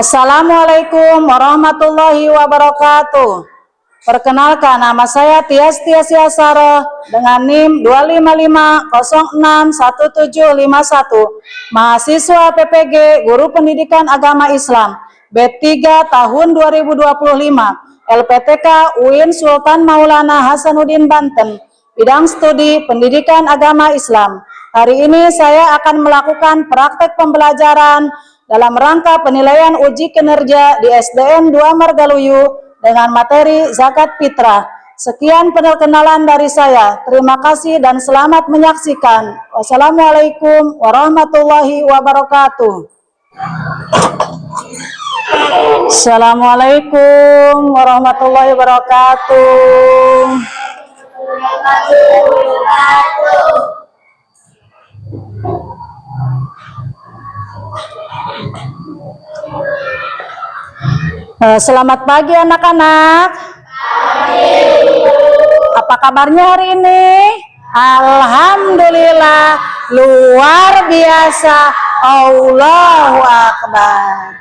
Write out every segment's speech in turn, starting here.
Assalamualaikum warahmatullahi wabarakatuh. Perkenalkan, nama saya Tias Yasara dengan NIM 255061751, mahasiswa PPG Guru Pendidikan Agama Islam B3 tahun 2025, LPTK UIN Sultan Maulana Hasanuddin Banten, bidang studi Pendidikan Agama Islam. Hari ini saya akan melakukan praktek pembelajaran dalam rangka penilaian uji kinerja di SDN 2 Margaluyu dengan materi zakat fitrah. Sekian perkenalan dari saya. Terima kasih dan selamat menyaksikan. Wassalamualaikum warahmatullahi wabarakatuh. Assalamualaikum warahmatullahi wabarakatuh. Selamat pagi anak-anak. Apa kabarnya hari ini? Alhamdulillah, luar biasa. Allahu Akbar.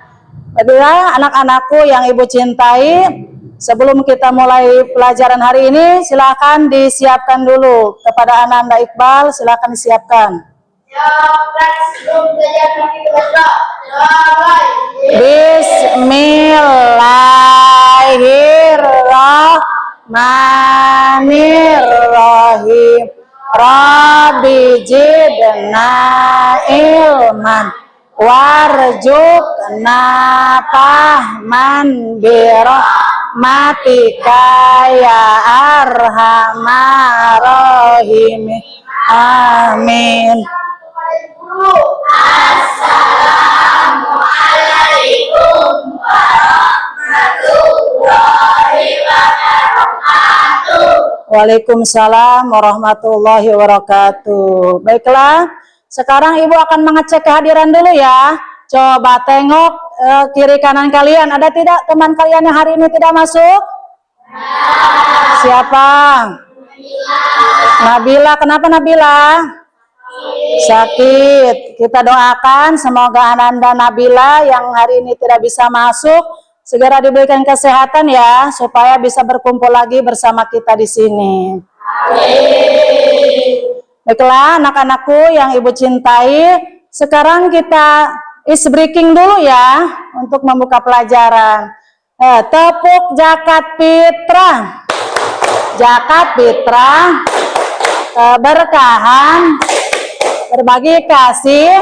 Baiklah anak-anakku yang ibu cintai, sebelum kita mulai pelajaran hari ini, silakan disiapkan dulu. Kepada Ananda Iqbal, silakan disiapkan. Bismillahirrahmanirrahim. Rabbi zidna ilman warzuqna fahman birahmatika ya arhamar rahim. Amin. Assalamualaikum warahmatullahi wabarakatuh. Waalaikumsalam warahmatullahi wabarakatuh. Baiklah, sekarang ibu akan mengecek kehadiran dulu ya. Coba tengok kiri kanan kalian, ada tidak teman kalian yang hari ini tidak masuk? Siapa? Nabila. Kenapa Nabila? Sakit. Kita doakan semoga Ananda Nabila yang hari ini tidak bisa masuk segera diberikan kesehatan ya, supaya bisa berkumpul lagi bersama kita di sini. Baiklah anak-anakku yang ibu cintai, sekarang kita is breaking dulu ya untuk membuka pelajaran. Tepuk zakat fitrah. Zakat fitrah, keberkahan, berbagi kasih,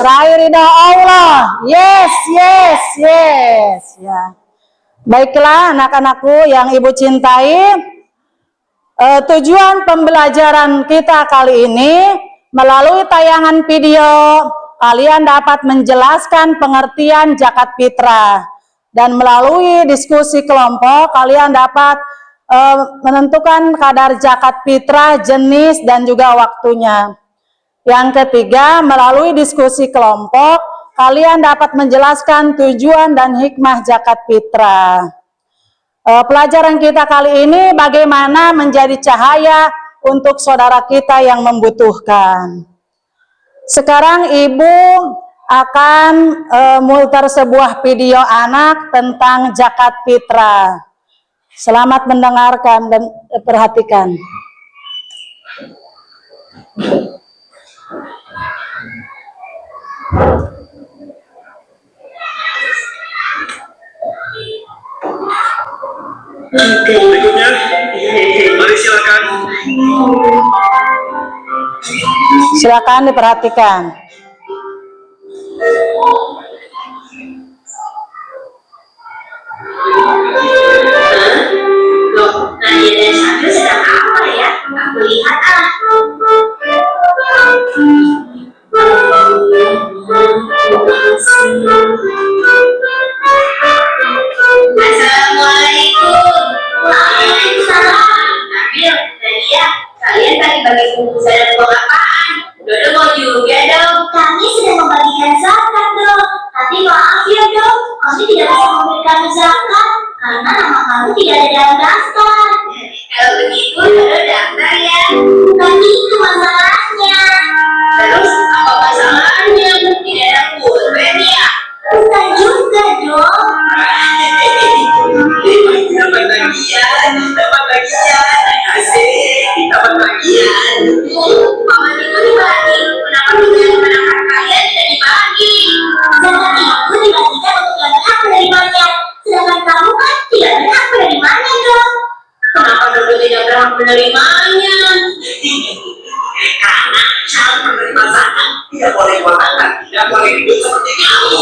raih ridha Allah. Yes, yes, yes. Ya. Baiklah anak-anakku yang ibu cintai, tujuan pembelajaran kita kali ini melalui tayangan video kalian dapat menjelaskan pengertian zakat fitrah, dan melalui diskusi kelompok kalian dapat menentukan kadar zakat fitrah, jenis dan juga waktunya. Yang ketiga, melalui diskusi kelompok, kalian dapat menjelaskan tujuan dan hikmah zakat fitrah. Pelajaran kita kali ini bagaimana menjadi cahaya untuk saudara kita yang membutuhkan. Sekarang ibu akan muter sebuah video anak tentang zakat fitrah. Selamat mendengarkan dan perhatikan. Berikutnya, mari silakan. Silakan diperhatikan. Loh, Nadia dan Syamil sedang apa ya? Aku lihat Assalamualaikum. Waalaikumsalam. Nabil, Nadia, kalian tadi bagi bungkusan dan uang apaan? Dodo mau juga dong. Kami sedang membagikan zakat dong. Tapi maaf ya dong, kami tidak bisa memberikan zakat karena nama kami tidak ada dalam daftar. Kalau begitu, Dodo daftar ya. Bukan itu masalahnya. Terus apa masalahnya? Tidak ada pulpen ya? Bukan juga. orang menerimanya? Karena calon penerima zakat tidak boleh bermakan, tidak boleh hidup seperti kamu.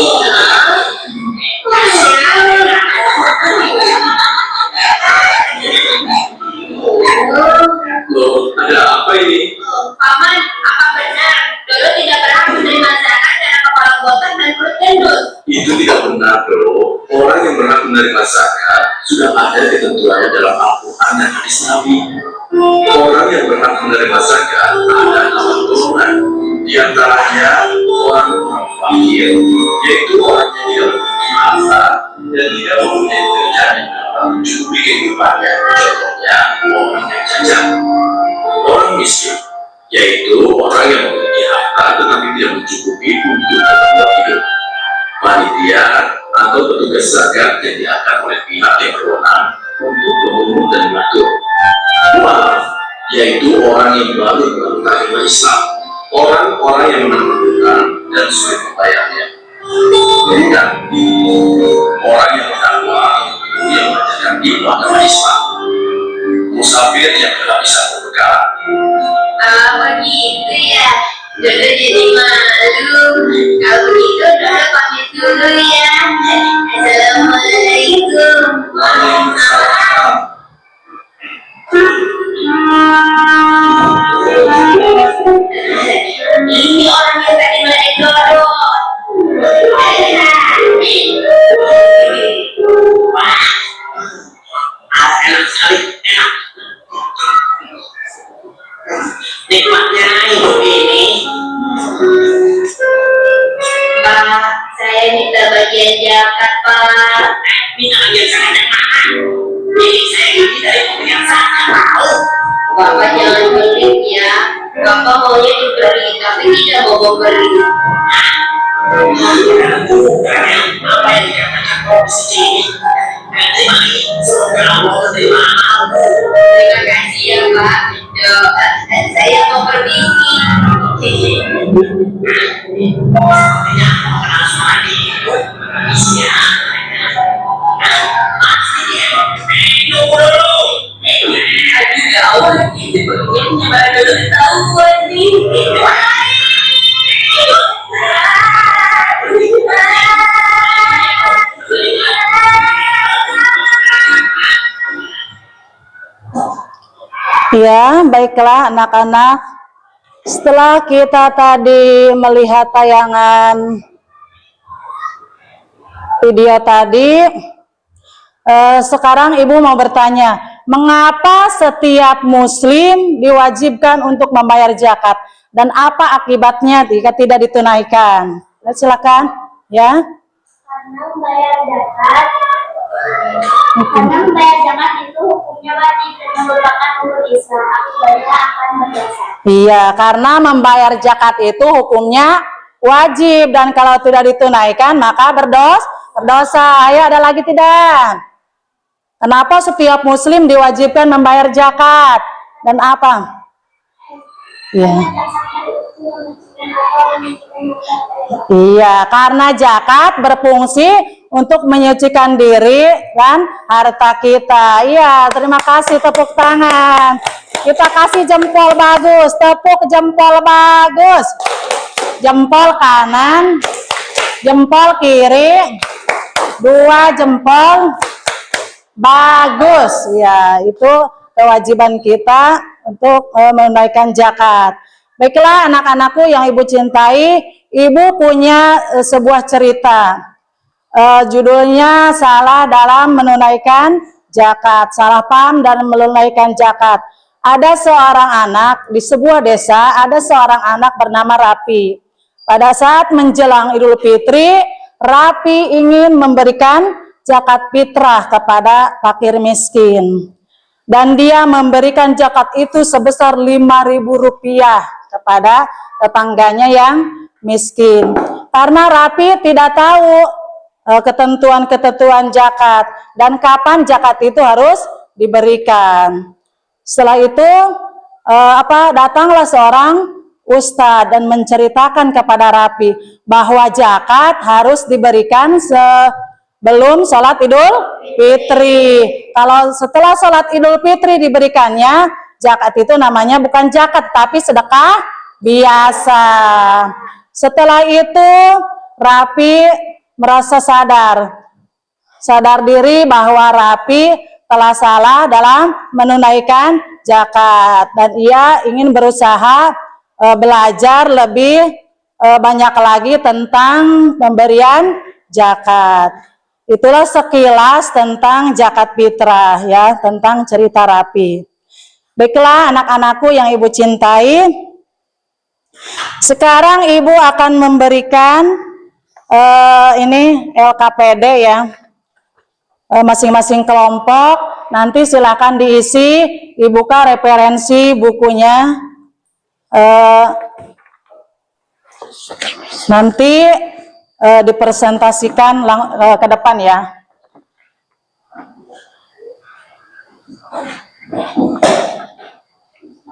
Loh, ada apa ini? Paman, apa benar Dodo tidak berhak menerima zakat karena kepala botak dan perut gendut? Itu tidak benar, Bro. Orang yang berhak menerima zakat sudah ada ketentuannya dalam Al-Quran dan hadis Nabi. Orang yang berhak menerima zakat ada 6 golongan. Di antaranya orang fakir, yaitu orang yang tidak memiliki harta dan tidak mempunyai pekerjaan yang dapat mencukupi kehidupannya. Contohnya orang yang cacat. Orang miskin, yaitu orang yang memiliki harta tetapi tidak mencukupi untuk kebutuhan hidup. Panitia atau petugas zakat yang diangkat oleh pihak yang berwenang untuk memungut dan mengatur. Maaf, yaitu orang yang baru menerima Islam, orang-orang yang menentukan dan sulit membayarnya. Kemudian, orang yang berdakwah yang mengajarkan ilmu agama Islam, musafir yang tidak bisa berbekal. Begitu ya. Dodo jadi malu. Kalau begitu Dodo pamit dulu ya. Assalamualaikum. Waalaikumsalam. Ini orang yang tadi menaik Dodo. Wah, Enak sekali, enak. Nikmatnya hidup ini. Pak, saya minta bagian zakat, Pak. Minta bagian zakat yang mana? Jadi saya ini dari pemberian zakat, tahu? Bapak jangan pelit ya. Bapak maunya diberi, tapi tidak mau memberi. Apa yang dikatakan komisi ini? Terima semoga Allah terima amalmu. Terima kasih ya Pak. Saya mau permisi. Sepertinya mau kenal sama dia. Isinya. Pasti dia. Tunggu dulu. Aduh gawat, ini pengennya baru ketahuan nih. Ya, baiklah anak-anak. Setelah kita tadi melihat tayangan video tadi, sekarang Ibu mau bertanya, mengapa setiap muslim diwajibkan untuk membayar zakat? Dan apa akibatnya jika tidak ditunaikan? Silakan, ya. Karena membayar zakat itu hukumnya wajib dan merupakan rukun Islam. Akibatnya akan berdosa. Iya, karena membayar zakat itu hukumnya wajib dan kalau tidak ditunaikan maka berdosa. Ayo, ada lagi tidak? Kenapa setiap muslim diwajibkan membayar zakat? Dan apa? Iya. Iya, karena zakat berfungsi untuk menyucikan diri dan harta kita. Iya, terima kasih, tepuk tangan. Kita kasih jempol bagus, tepuk jempol bagus. Jempol kanan, jempol kiri, 2 jempol. Bagus. Ya, itu kewajiban kita untuk menunaikan zakat. Baiklah anak-anakku yang Ibu cintai, Ibu punya sebuah cerita. Judulnya salah dalam menunaikan zakat, salah paham dan menunaikan zakat. Ada seorang anak di sebuah desa, ada seorang anak bernama Rapi. Pada saat menjelang Idul Fitri, Rapi ingin memberikan zakat fitrah kepada fakir miskin. Dan dia memberikan zakat itu sebesar Rp5.000 kepada tetangganya yang miskin. Karena Rapi tidak tahu ketentuan-ketentuan zakat dan kapan zakat itu harus diberikan. Setelah itu datanglah seorang ustadz dan menceritakan kepada Rapi bahwa zakat harus diberikan belum sholat Idul Fitri. Kalau setelah sholat Idul Fitri diberikannya zakat, itu namanya bukan zakat tapi sedekah biasa. Setelah itu Rapi merasa sadar diri bahwa Rapi telah salah dalam menunaikan zakat dan ia ingin berusaha belajar lebih banyak lagi tentang pemberian zakat. Itulah sekilas tentang zakat fitrah ya, tentang cerita Rapi. Baiklah anak-anakku yang Ibu cintai, sekarang Ibu akan memberikan ini LKPD ya, masing-masing kelompok. Nanti silakan diisi, dibuka referensi bukunya. Nanti dipresentasikan ke depan ya.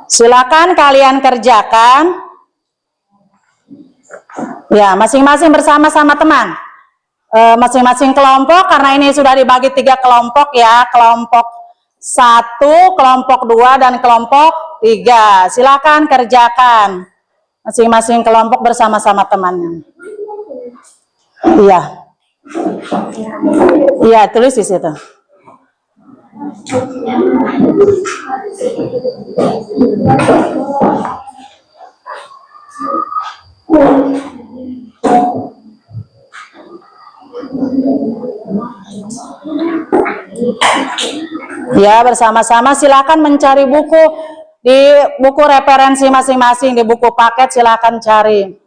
Silakan kalian kerjakan. Ya, masing-masing bersama-sama teman. Masing-masing kelompok, karena ini sudah dibagi 3 kelompok ya. Kelompok 1, kelompok 2, dan kelompok 3. Silakan kerjakan. Masing-masing kelompok bersama-sama temannya. Iya. Iya, tulis di situ. Ya, bersama-sama silakan mencari buku di buku referensi masing-masing, di buku paket silakan cari.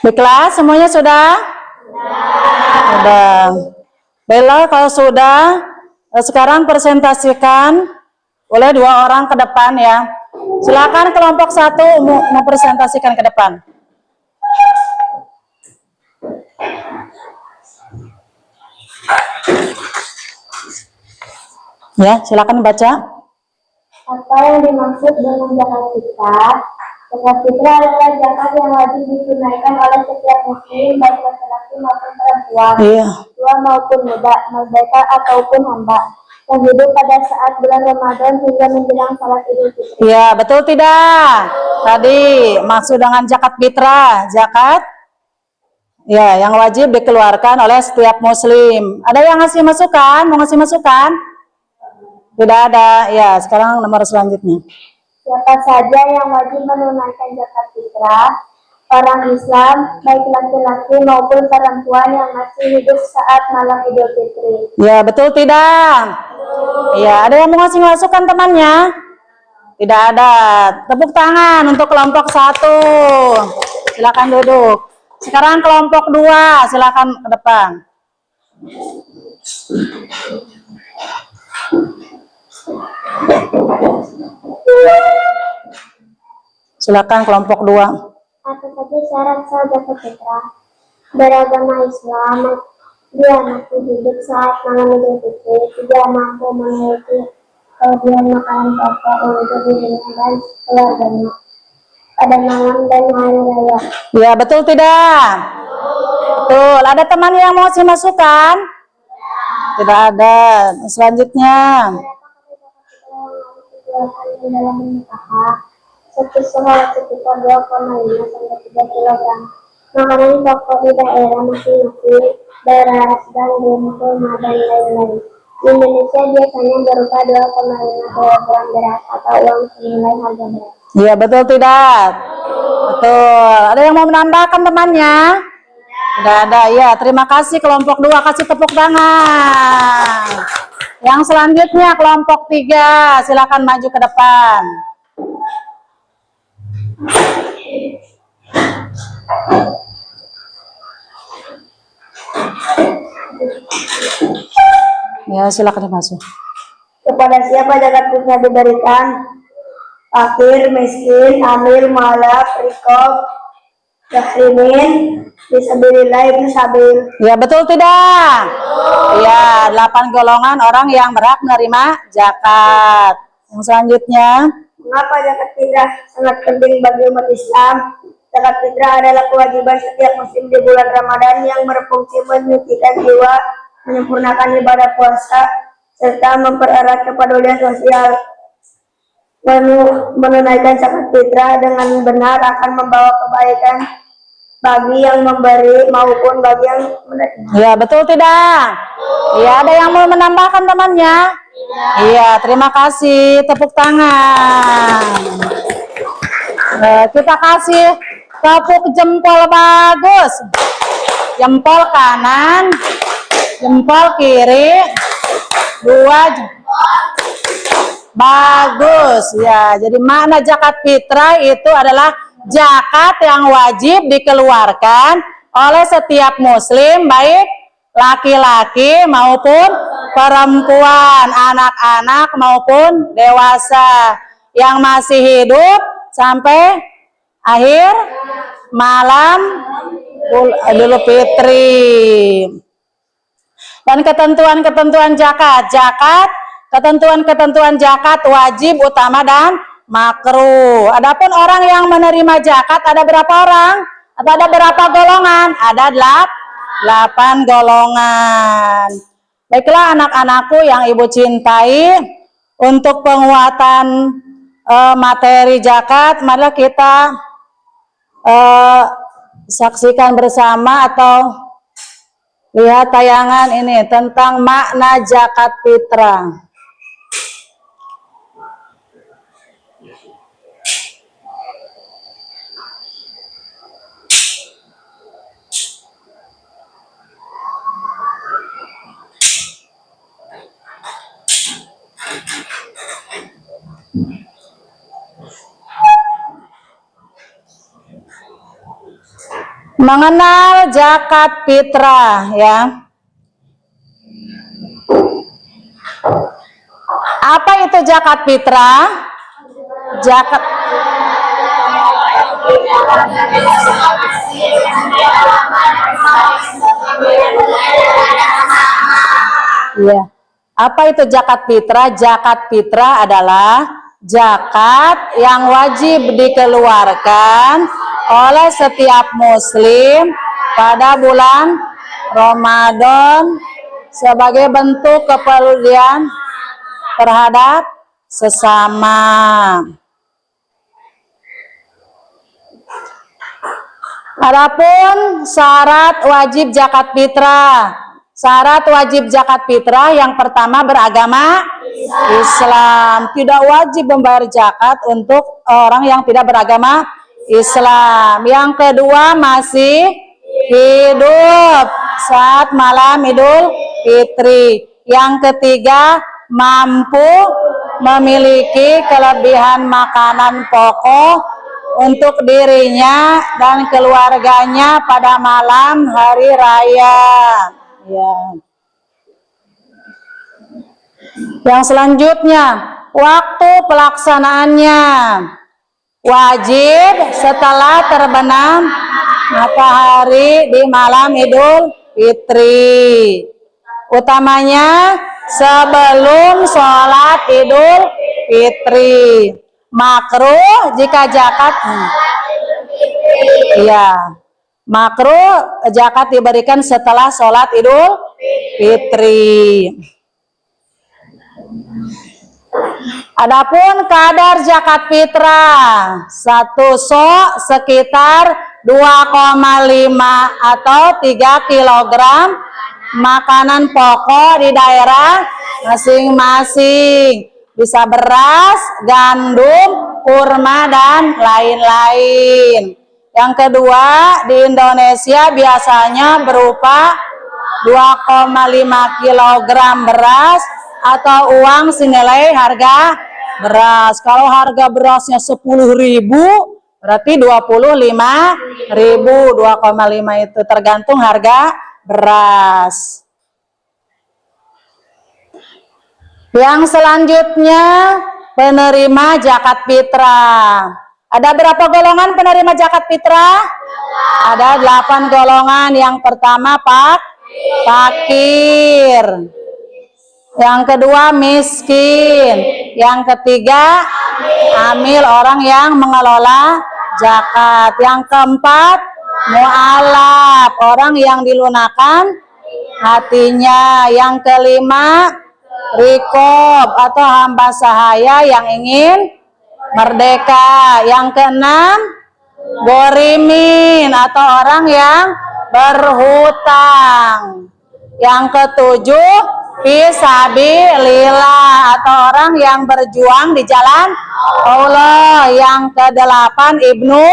Baiklah, semuanya sudah? Sudah. Baiklah, kalau sudah, sekarang presentasikan oleh 2 orang ke depan ya. Silakan kelompok 1 mempresentasikan ke depan. Ya, silakan baca. Apa yang dimaksud dengan zakat fitrah? Zakat fitrah adalah zakat yang wajib ditunaikan oleh setiap muslim, baik laki-laki maupun perempuan, tua maupun muda, merdeka ataupun hamba, yang hidup pada saat bulan Ramadan hingga menjelang salat Idul Fitri. Ya, betul tidak? Tadi maksud dengan zakat fitrah, zakat ya yang wajib dikeluarkan oleh setiap muslim. Ada yang ngasih masukan? Mau ngasih masukan? Tidak ada. Ya, sekarang nomor selanjutnya. Siapa saja yang wajib menunaikan zakat fitrah? Orang Islam, baik laki-laki maupun perempuan yang masih hidup saat malam Idul Fitri. Ya, betul tidak? Ya, ada yang mau ngasih masukan temannya? Tidak ada. Tepuk tangan untuk kelompok 1. Silakan duduk. Sekarang kelompok 2, silakan ke depan. Silakan kelompok 2. Apa saja syarat sah zakat fitrah? Beragama Islam, dia masih hidup saat malam Idul Fitri, tidak mampu memiliki kelebihan makanan pokok untuk dirinya dan keluarganya. pada malam dan hari raya. Ya, betul tidak? Betul. Ada teman yang mau kasih masukan? Tidak ada. Selanjutnya. Dalam usaha satu sekolah sekitar 2,5 sampai 3 kilogram. Makanan pokok di daerah masing-masing, daerah sedang, rumah dan lain-lain. Di Indonesia biasanya berupa 2,5 kilogram beras atau uang senilai harga beras. Ya, betul tidak? Betul. Ada yang mau menambahkan temannya? Tidak ada. Ya, terima kasih kelompok 2, kasih tepuk tangan. Yang selanjutnya kelompok 3, silakan maju ke depan. Ya, silakan masuk. Kepada siapa zakat fitrah diberikan? Fakir, miskin, amil, mualaf, rikob, yahrimin, fisabilillah, ibnu sabil. Ya, betul tidak? Ya, 8 golongan orang yang berhak menerima zakat. Yang selanjutnya. Mengapa zakat fitrah sangat penting bagi umat Islam? Zakat fitrah adalah kewajiban setiap muslim di bulan Ramadan yang berfungsi menyucikan jiwa, menyempurnakan ibadah puasa, serta mempererat kepedulian sosial. Menunaikan zakat fitrah dengan benar akan membawa kebaikan bagi yang memberi maupun bagi yang menerima. Ya, betul tidak? Ya, ada yang mau menambahkan temannya? Iya, terima kasih. Tepuk tangan. Kita kasih tepuk jempol bagus. Jempol kanan, jempol kiri, 2 bagus. Ya, jadi makna zakat fitrah itu adalah zakat yang wajib dikeluarkan oleh setiap muslim, baik laki-laki maupun perempuan, anak-anak maupun dewasa yang masih hidup sampai akhir malam Idul Fitri. Dan ketentuan-ketentuan zakat, ketentuan-ketentuan zakat wajib, utama, dan makruh. Adapun orang yang menerima zakat ada berapa orang? Atau ada berapa golongan? Ada 8 golongan. Baiklah anak-anakku yang ibu cintai, untuk penguatan materi zakat, mari kita saksikan bersama atau lihat tayangan ini tentang makna zakat fitrah. Mengenal zakat fitrah, ya. Apa itu zakat fitrah? Zakat ya. Apa itu zakat fitrah? Zakat fitrah adalah zakat yang wajib dikeluarkan oleh setiap muslim pada bulan Ramadan sebagai bentuk kepedulian terhadap sesama. Adapun syarat wajib zakat fitrah. Syarat wajib zakat fitrah yang pertama beragama Islam. Tidak wajib membayar zakat untuk orang yang tidak beragama Islam. Yang kedua masih hidup saat malam Idul Fitri. Yang ketiga mampu memiliki kelebihan makanan pokok untuk dirinya dan keluarganya pada malam hari raya. Ya. Yang selanjutnya waktu pelaksanaannya. Wajib setelah terbenam matahari di malam Idul Fitri. Utamanya sebelum sholat Idul Fitri. Makruh jika zakat iya. Makruh zakat diberikan setelah sholat Idul Fitri. Adapun kadar zakat fitrah satu sok sekitar 2,5 atau 3 kilogram makanan pokok di daerah masing-masing. Bisa beras, gandum, kurma, dan lain-lain. Yang kedua, di Indonesia biasanya berupa 2,5 kilogram beras atau uang senilai harga beras. Kalau harga berasnya 10.000, berarti 25.000. 2,5 itu tergantung harga beras. Yang selanjutnya, penerima zakat fitrah. Ada berapa golongan penerima zakat fitrah? Ada 8 golongan. Yang pertama fakir. Yang kedua miskin. Yang ketiga amil, orang yang mengelola zakat. Yang keempat mu'alaf, orang yang dilunakkan hatinya. Yang kelima rikob atau hamba sahaya yang ingin merdeka. Yang keenam gorimin atau orang yang berhutang. Yang ketujuh fisabilillah atau orang yang berjuang di jalan Allah. Yang kedelapan ibnu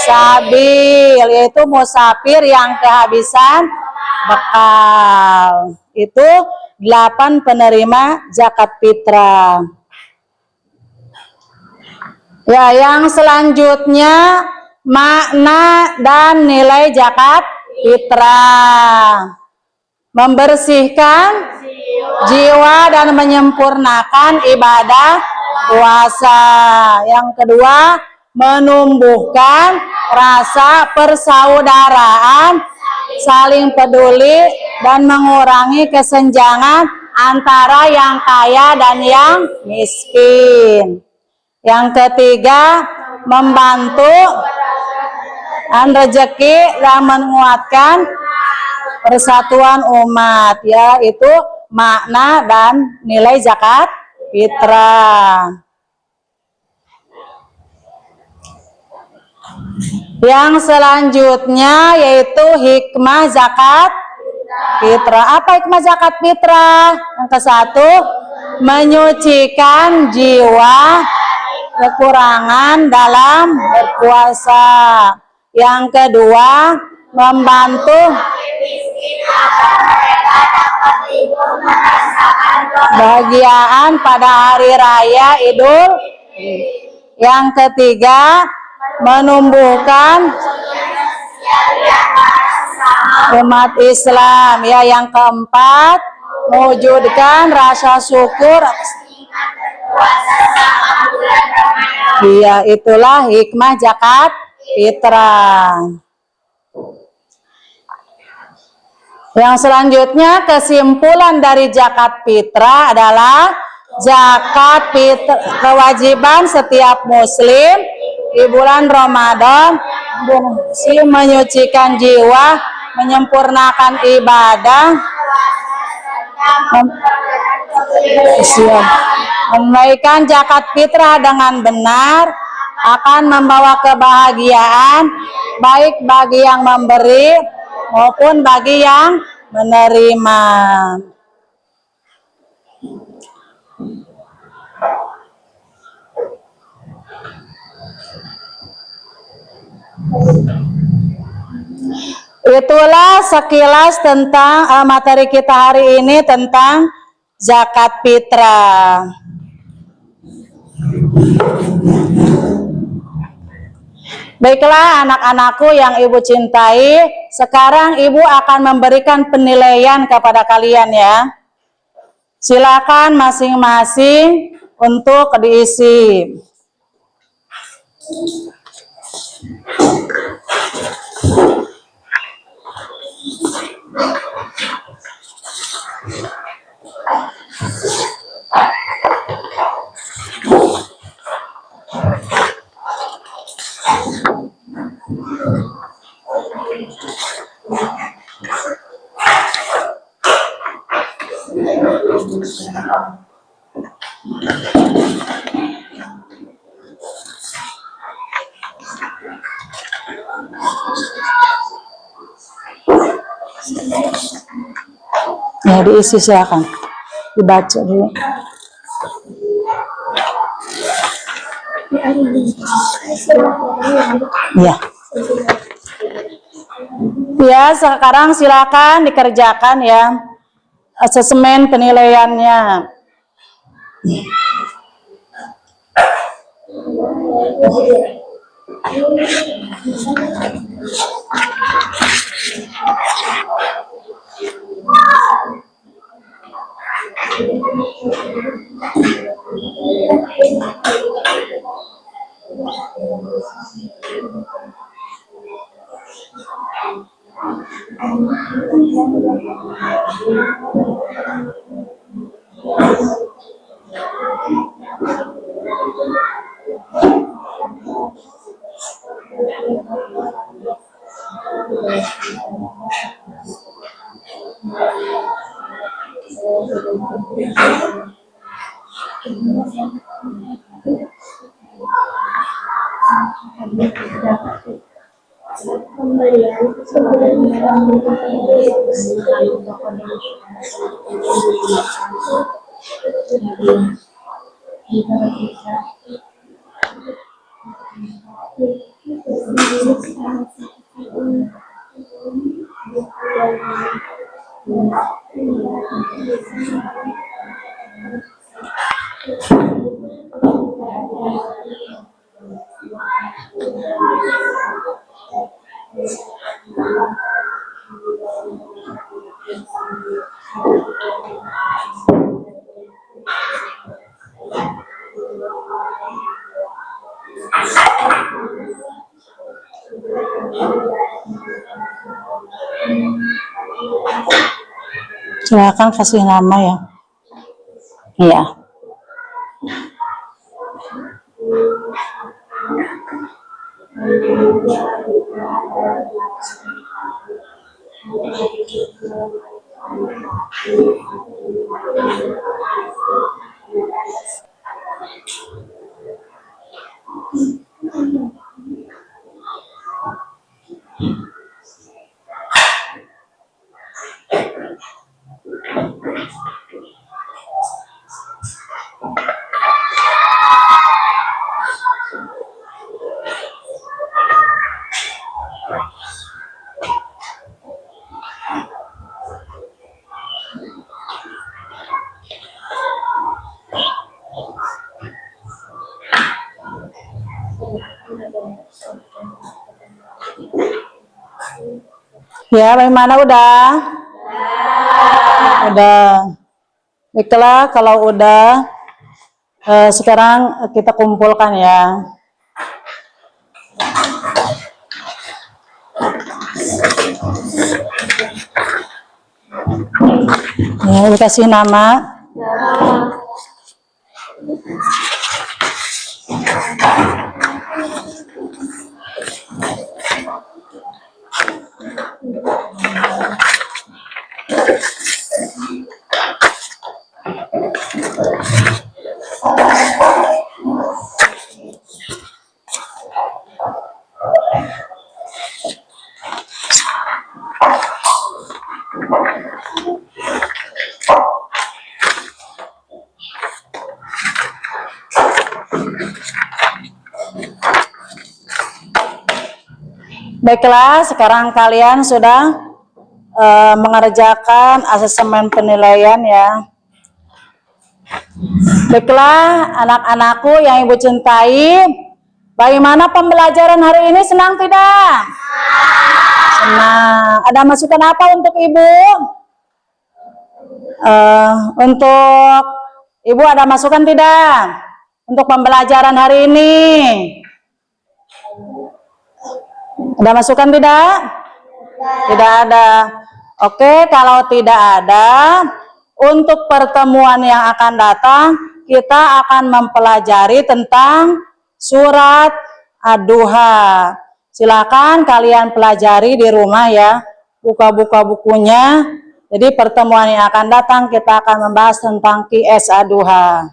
sabil, yaitu musafir yang kehabisan bekal. Itu 8 penerima zakat fitrah. Ya, yang selanjutnya makna dan nilai zakat fitrah. Membersihkan jiwa dan menyempurnakan ibadah puasa. Yang kedua, menumbuhkan rasa persaudaraan, saling peduli, dan mengurangi kesenjangan antara yang kaya dan yang miskin. Yang ketiga, membantu dan rezeki dan menguatkan persatuan umat, yaitu makna dan nilai zakat fitrah. Yang selanjutnya yaitu hikmah zakat fitrah. Apa hikmah zakat fitrah? Yang ke-1, menyucikan jiwa kekurangan dalam berpuasa. Yang kedua, membantu kebahagiaan pada hari raya Idul. Yang ketiga, menumbuhkan umat Islam. Ya, yang keempat, mewujudkan rasa syukur. Iya, itulah hikmah zakat fitrah. Yang selanjutnya, kesimpulan dari zakat fitrah adalah zakat fitrah kewajiban setiap muslim di bulan Ramadan. Muslim menyucikan jiwa, menyempurnakan ibadah, menunaikan zakat fitrah dengan benar akan membawa kebahagiaan baik bagi yang memberi maupun bagi yang menerima. Itulah sekilas tentang materi kita hari ini tentang zakat fitrah. Baiklah anak-anakku yang ibu cintai, sekarang ibu akan memberikan penilaian kepada kalian ya. Silakan masing-masing untuk diisi. Ya, diisi silakan. Dibaca dulu. Ya. Ya, sekarang silakan dikerjakan ya. Asesmen penilaiannya. Pemberian Silakan kasih nama ya. Iya. Ya, bagaimana udah? Udah. Baiklah, kalau udah, sekarang kita kumpulkan ya. Ya, dikasih nama. Baiklah, sekarang kalian sudah mengerjakan asesmen penilaian ya. Baiklah, anak-anakku yang ibu cintai, bagaimana pembelajaran hari ini, senang tidak? Senang. Ada masukan apa untuk ibu? Untuk ibu ada masukan tidak? Untuk pembelajaran hari ini? Ada masukan tidak? Tidak ada. Oke, kalau tidak ada, untuk pertemuan yang akan datang, kita akan mempelajari tentang surat Ad-Duha. Silakan kalian pelajari di rumah ya. Buka-buka bukunya, Jadi pertemuan yang akan datang kita akan membahas tentang Qiyas ad-duha.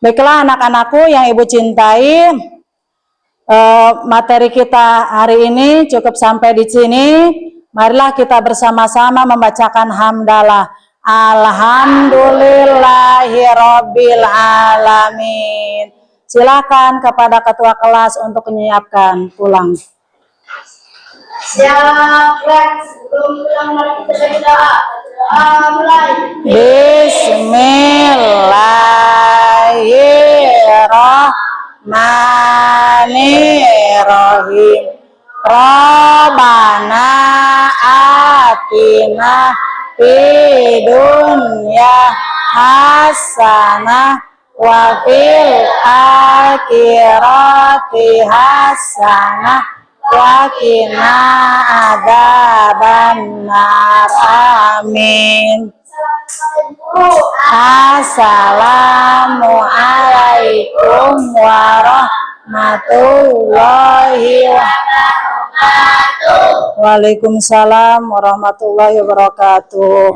Baiklah anak-anakku yang Ibu cintai, materi kita hari ini cukup sampai di sini. Marilah kita bersama-sama membacakan hamdalah. Alhamdulillahirabbil alamin. Silakan kepada ketua kelas untuk menyiapkan pulang. Siap, sebelum pulang mari kita berdoa. Mulai. Bismillahirrahmanirrahim. Rabbana atina fid dunya hasanah wa fil akhirati hasanah wa qina adzabannar. Amin. Assalamualaikum warahmatullahi wabarakatuh. Waalaikumsalam warahmatullahi wabarakatuh.